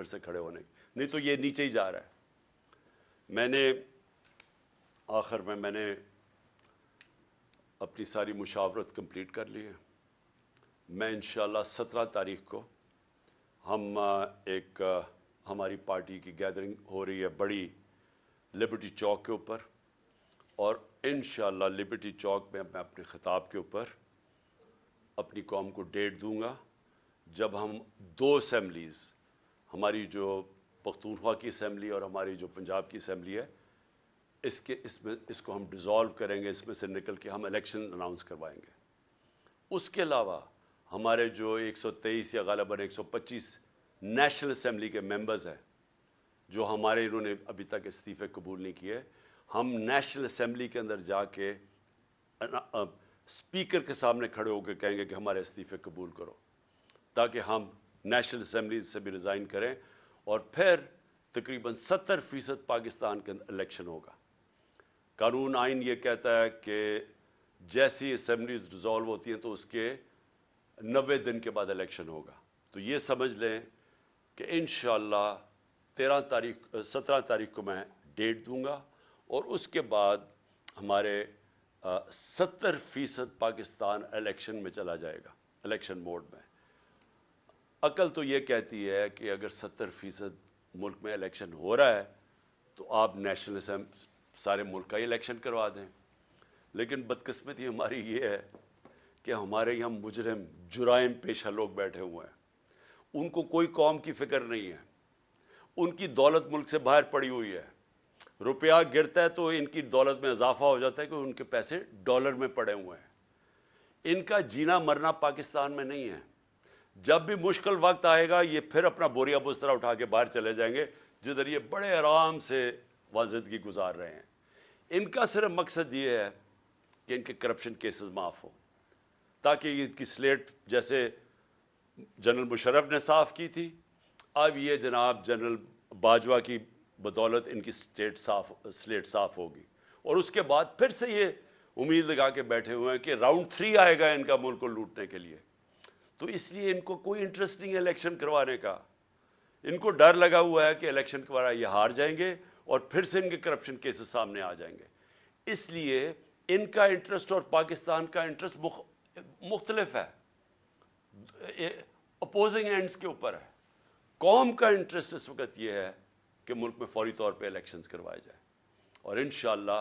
پھر سے کھڑے ہونے کی، نہیں تو یہ نیچے ہی جا رہا ہے۔ میں نے آخر میں نے اپنی ساری مشاورت کمپلیٹ کر لی ہے۔ میں انشاءاللہ 17 تاریخ کو ہم ایک ہماری پارٹی کی گیدرنگ ہو رہی ہے بڑی لبرٹی چوک کے اوپر، اور انشاءاللہ لبرٹی چوک میں اپنے خطاب کے اوپر اپنی قوم کو ڈیٹ دوں گا جب ہم 2 اسمبلیز، ہماری جو پختونخوا کی اسمبلی اور ہماری جو پنجاب کی اسمبلی ہے، اس کو ہم ڈیزالو کریں گے، اس میں سے نکل کے ہم الیکشن اناؤنس کروائیں گے۔ اس کے علاوہ ہمارے جو 123 یا غالباً 125 نیشنل اسمبلی کے ممبرز ہیں جو ہمارے انہوں نے ابھی تک استعفے قبول نہیں کیے، ہم نیشنل اسمبلی کے اندر جا کے اسپیکر کے سامنے کھڑے ہو کے کہیں گے کہ ہمارے استعفے قبول کرو، تاکہ ہم نیشنل اسمبلی سے بھی ریزائن کریں، اور پھر تقریباً 70% پاکستان کے اندر الیکشن ہوگا۔ قانون آئین یہ کہتا ہے کہ جیسی اسمبلیز ڈیزالو ہوتی ہیں تو اس کے 90 دن کے بعد الیکشن ہوگا۔ تو یہ سمجھ لیں کہ انشاءاللہ 17 تاریخ کو میں ڈیٹ دوں گا، اور اس کے بعد ہمارے 70% پاکستان الیکشن میں چلا جائے گا، الیکشن موڈ میں۔ عقل تو یہ کہتی ہے کہ اگر 70% ملک میں الیکشن ہو رہا ہے تو آپ نیشنل اسمبلی سارے ملک کا ہی الیکشن کروا دیں، لیکن بدقسمتی ہماری یہ ہے کہ ہمارے یہاں مجرم جرائم پیشہ لوگ بیٹھے ہوئے ہیں، ان کو کوئی قوم کی فکر نہیں ہے، ان کی دولت ملک سے باہر پڑی ہوئی ہے، روپیہ گرتا ہے تو ان کی دولت میں اضافہ ہو جاتا ہے کہ ان کے پیسے ڈالر میں پڑے ہوئے ہیں۔ ان کا جینا مرنا پاکستان میں نہیں ہے۔ جب بھی مشکل وقت آئے گا یہ پھر اپنا بوریا بسترا اٹھا کے باہر چلے جائیں گے، جدھر یہ بڑے آرام سے زندگی گزار رہے ہیں۔ ان کا صرف مقصد یہ ہے کہ ان کے کرپشن کیسز معاف ہوں، تاکہ ان کی سلیٹ جیسے جنرل مشرف نے صاف کی تھی، اب یہ جناب جنرل باجوہ کی بدولت ان کی سلیٹ صاف ہوگی، اور اس کے بعد پھر سے یہ امید لگا کے بیٹھے ہوئے ہیں کہ راؤنڈ 3 آئے گا ان کا ملک کو لوٹنے کے لیے۔ تو اس لیے ان کو کوئی انٹرسٹ نہیں ہے الیکشن کروانے کا، ان کو ڈر لگا ہوا ہے کہ الیکشن کروانا یہ ہار جائیں گے اور پھر سے ان کے کرپشن کیسز سامنے آ جائیں گے۔ اس لیے ان کا انٹرسٹ اور پاکستان کا انٹرسٹ مختلف ہے، اپوزنگ اینڈز کے اوپر ہے۔ قوم کا انٹرسٹ اس وقت یہ ہے کہ ملک میں فوری طور پہ الیکشنز کروائے جائیں، اور انشاءاللہ